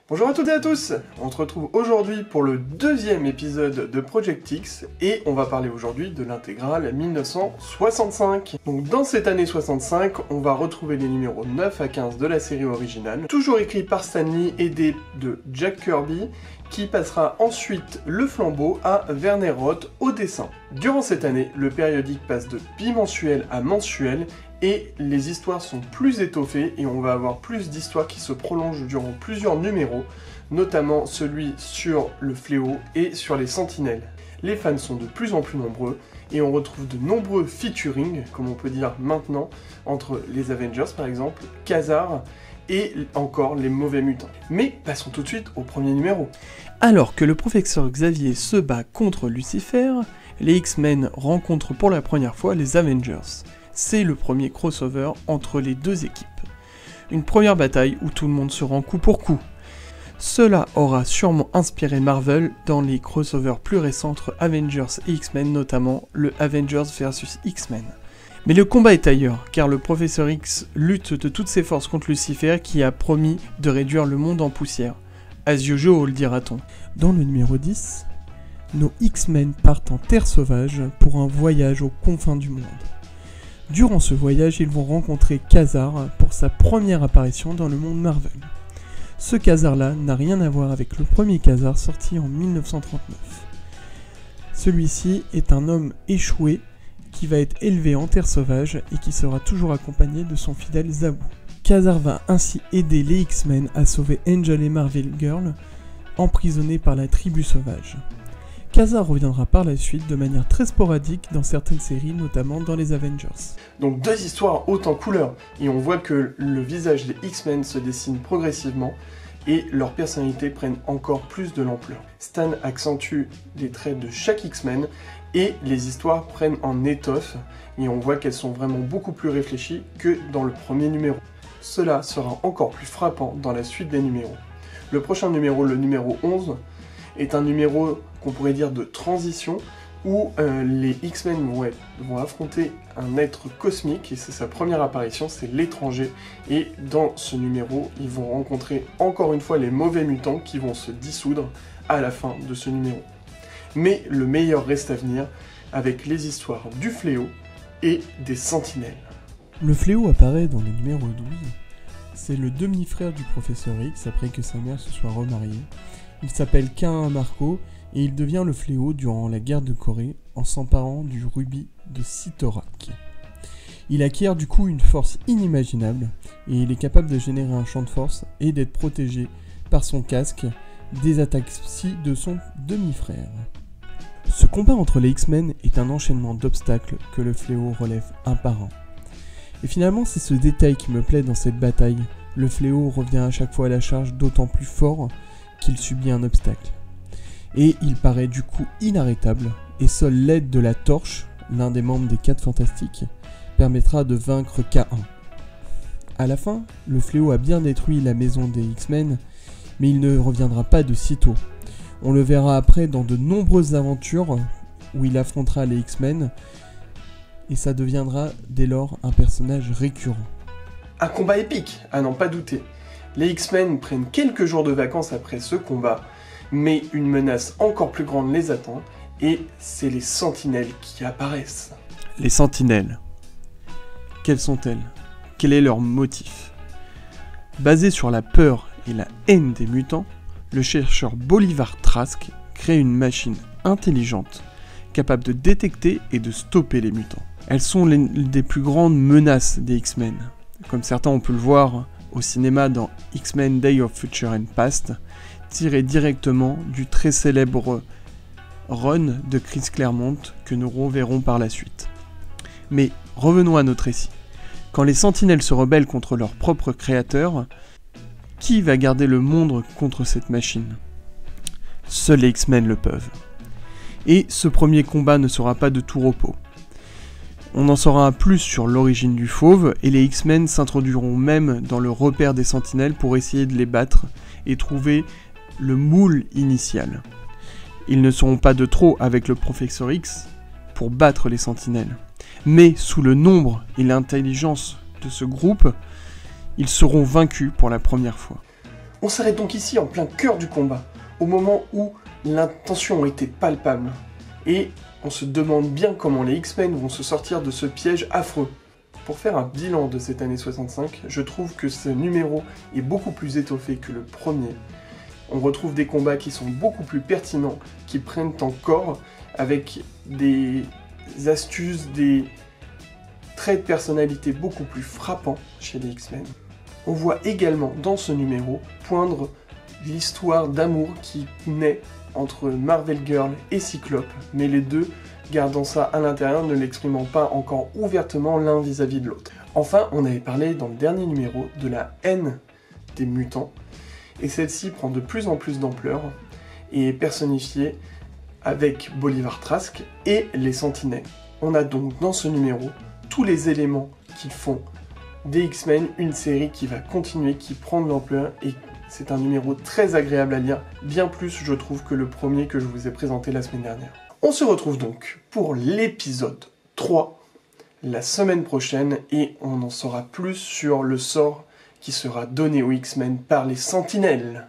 Bonjour à toutes et à tous, on se retrouve aujourd'hui pour le deuxième épisode de Project X et on va parler aujourd'hui de l'intégrale 1965. Donc dans cette année 65, on va retrouver les numéros 9 à 15 de la série originale, toujours écrit par Stan Lee, aidé de Jack Kirby, qui passera ensuite le flambeau à Werner Roth au dessin. Durant cette année, le périodique passe de bimensuel à mensuel et les histoires sont plus étoffées et on va avoir plus d'histoires qui se prolongent durant plusieurs numéros, notamment celui sur le fléau et sur les sentinelles. Les fans sont de plus en plus nombreux et on retrouve de nombreux featuring, comme on peut dire maintenant, entre les Avengers par exemple, Khazar et encore les mauvais mutants. Mais passons tout de suite au premier numéro. Alors que le professeur Xavier se bat contre Lucifer, les X-Men rencontrent pour la première fois les Avengers. C'est le premier crossover entre les deux équipes. Une première bataille où tout le monde se rend coup pour coup. Cela aura sûrement inspiré Marvel dans les crossovers plus récents entre Avengers et X-Men, notamment le Avengers vs X-Men. Mais le combat est ailleurs, car le Professeur X lutte de toutes ses forces contre Lucifer qui a promis de réduire le monde en poussière. As usual, dira-t-on. Dans le numéro 10, nos X-Men partent en Terre sauvage pour un voyage aux confins du monde. Durant ce voyage, ils vont rencontrer Khazar pour sa première apparition dans le monde Marvel. Ce Khazar-là n'a rien à voir avec le premier Khazar sorti en 1939. Celui-ci est un homme échoué qui va être élevé en terre sauvage et qui sera toujours accompagné de son fidèle Zabu. Khazar va ainsi aider les X-Men à sauver Angel et Marvel Girl, emprisonnés par la tribu sauvage. Khazar reviendra par la suite de manière très sporadique dans certaines séries, notamment dans les Avengers. Donc deux histoires hautes en couleurs, et on voit que le visage des X-Men se dessine progressivement, et leurs personnalités prennent encore plus de l'ampleur. Stan accentue les traits de chaque X-Men, et les histoires prennent en étoffe, et on voit qu'elles sont vraiment beaucoup plus réfléchies que dans le premier numéro. Cela sera encore plus frappant dans la suite des numéros. Le prochain numéro, le numéro 11, est un numéro qu'on pourrait dire de transition, où les X-Men vont affronter un être cosmique, et c'est sa première apparition, c'est l'étranger, et dans ce numéro, ils vont rencontrer encore une fois les mauvais mutants qui vont se dissoudre à la fin de ce numéro. Mais le meilleur reste à venir, avec les histoires du fléau et des sentinelles. Le fléau apparaît dans le numéro 12, c'est le demi-frère du professeur X après que sa mère se soit remariée. Il s'appelle Cain Marco et il devient le fléau durant la guerre de Corée en s'emparant du rubis de Cyttorak. Il acquiert du coup une force inimaginable et il est capable de générer un champ de force et d'être protégé par son casque des attaques psy de son demi-frère. Ce combat entre les X-Men est un enchaînement d'obstacles que le fléau relève un par un. Et finalement c'est ce détail qui me plaît dans cette bataille. Le fléau revient à chaque fois à la charge d'autant plus fort qu'il subit un obstacle. Et il paraît du coup inarrêtable, et seule l'aide de la Torche, l'un des membres des 4 Fantastiques, permettra de vaincre K1. A la fin, le fléau a bien détruit la maison des X-Men, mais il ne reviendra pas de sitôt. On le verra après dans de nombreuses aventures où il affrontera les X-Men, et ça deviendra dès lors un personnage récurrent. Un combat épique, à n'en pas douter. Les X-Men prennent quelques jours de vacances après ce combat, mais une menace encore plus grande les attend, et c'est les sentinelles qui apparaissent. Les sentinelles. Quelles sont-elles? Quel est leur motif? Basé sur la peur et la haine des mutants, le chercheur Bolivar Trask crée une machine intelligente, capable de détecter et de stopper les mutants. Elles sont des plus grandes menaces des X-Men, comme certains on peut le voir au cinéma dans X-Men Day of Future and Past, tiré directement du très célèbre run de Chris Claremont que nous reverrons par la suite. Mais revenons à notre récit. Quand les sentinelles se rebellent contre leur propre créateur, qui va garder le monde contre cette machine? Seuls les X-Men le peuvent. Et ce premier combat ne sera pas de tout repos. On en saura plus sur l'origine du fauve, et les X-Men s'introduiront même dans le repère des sentinelles pour essayer de les battre et trouver le moule initial. Ils ne seront pas de trop avec le Professeur X pour battre les sentinelles, mais sous le nombre et l'intelligence de ce groupe, ils seront vaincus pour la première fois. On s'arrête donc ici en plein cœur du combat, au moment où l'intention était palpable, et on se demande bien comment les X-Men vont se sortir de ce piège affreux. Pour faire un bilan de cette année 65, je trouve que ce numéro est beaucoup plus étoffé que le premier. On retrouve des combats qui sont beaucoup plus pertinents, qui prennent encore, avec des astuces, des traits de personnalité beaucoup plus frappants chez les X-Men. On voit également dans ce numéro poindre l'histoire d'amour qui naît entre Marvel Girl et Cyclope, mais les deux gardant ça à l'intérieur, ne l'exprimant pas encore ouvertement l'un vis-à-vis de l'autre. Enfin, on avait parlé dans le dernier numéro de la haine des mutants, et celle-ci prend de plus en plus d'ampleur et est personnifiée avec Bolivar Trask et les Sentinelles. On a donc dans ce numéro tous les éléments qui font des X-Men une série qui va continuer, qui prend de l'ampleur, et c'est un numéro très agréable à lire, bien plus je trouve que le premier que je vous ai présenté la semaine dernière. On se retrouve donc pour l'épisode 3 la semaine prochaine et on en saura plus sur le sort qui sera donné aux X-Men par les Sentinelles.